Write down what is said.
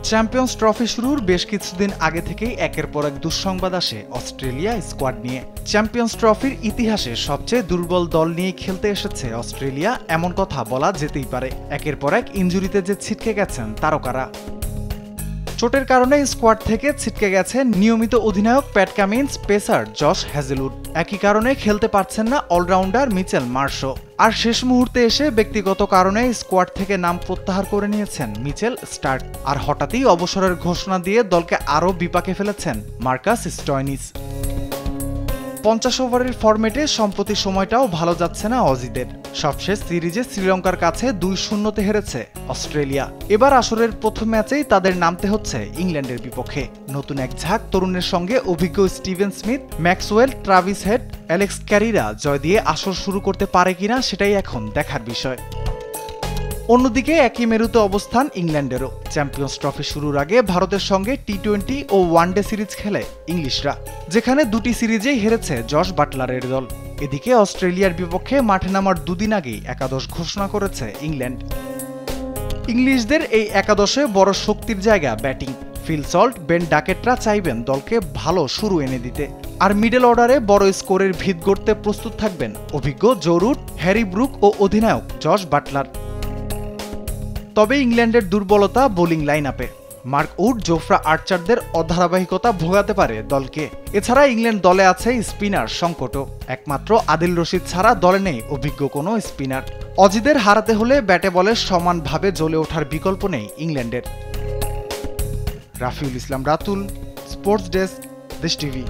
Champions trophy শুরুর বেশ কিছুদিন আগে থেকেই একের পর এক দুঃসংবাদ আসে অস্ট্রেলিয়া স্কোয়াড নিয়ে। চ্যাম্পিয়ন্স ট্রফির ইতিহাসে সবচেয়ে দুর্বল দল নিয়ে খেলতে এসেছে অস্ট্রেলিয়া, এমন কথা বলা যেতেই পারে। একের পর এক ইনজুরিতে যে ছিটকে গেছেন তারকারা। চোটের কারণে স্কোয়াড থেকে ছিটকে গেছেন নিয়মিত অধিনায়ক Pat Cummins, pacer Josh Hazlewood. একই কারণে খেলতে পারছেন না অলরাউন্ডার মিচেল মার্শো। আর শেষ মুহূর্তে এসে ব্যক্তিগত কারণে স্কোয়াড থেকে নাম প্রত্যাহার করে নিয়েছেন মিচেল স্টার্ক। আর হঠাৎই অবসরের ঘোষণা দিয়ে দলকে আরও বিপাকে ফেলেছেন মার্কাস স্টয়নিস। 50 ওভারের ফরম্যাটে সম্প্রতি সময়টাও ভালো যাচ্ছে না অজিদের। সবশেষ সিরিজে শ্রীলঙ্কার কাছে 2-0 হেরেছে অস্ট্রেলিয়া। এবার আসরের প্রথম ম্যাচেই তাদের নামতে হচ্ছে ইংল্যান্ডের বিপক্ষে। নতুন এক ঝাঁক তরুণের সঙ্গে অভিজ্ঞ Steven Smith, Maxwell, Travis Head, Alex ক্যারিরা জয় দিয়ে আসর শুরু করতে পারে কিনা সেটাই এখন দেখার বিষয়। অন্যদিকে একই মেরুতে অবস্থান ইংল্যান্ডেরও। চ্যাম্পিয়ন্স ট্রফি শুরুর আগে ভারতের সঙ্গে টি-20 ও ওয়ানডে সিরিজ খেলে ইংলিশরা, যেখানে দুটি সিরিজেই হেরেছে জশ বাটলারের দল। এদিকে অস্ট্রেলিয়ার বিপক্ষে মাঠে নামার দুদিন আগেই একাদশ ঘোষণা করেছে ইংল্যান্ড। ইংলিশদের এই একাদশে বড় শক্তির জায়গা ব্যাটিং। ফিল সল্ট, বেন ডাকেটরা চাইবেন দলকে ভালো শুরু এনে দিতে। আর মিডল অর্ডারে বড় স্কোরের ভিত গড়তে প্রস্তুত থাকবেন অভিজ্ঞ জো রুট, হ্যারি ব্রুক ও অধিনায়ক জশ বাটলার। তবে ইংল্যান্ডের দুর্বলতা বোলিং লাইন আপে। মার্ক উড, জোফরা আর্চারদের অধারাবাহিকতা ভোগাতে পারে দলকে। এছাড়া ইংল্যান্ড দলে আছে স্পিনার সংকটও। একমাত্র আদিল রশিদ ছাড়া দলে নেই অভিজ্ঞ কোনো স্পিনার। অজিদের হারাতে হলে ব্যাটে বলে সমানভাবে জ্বলে ওঠার বিকল্প নেই ইংল্যান্ডের। রাফিউল ইসলাম রাতুল, স্পোর্টস ডেস্ক, দেশ টিভি।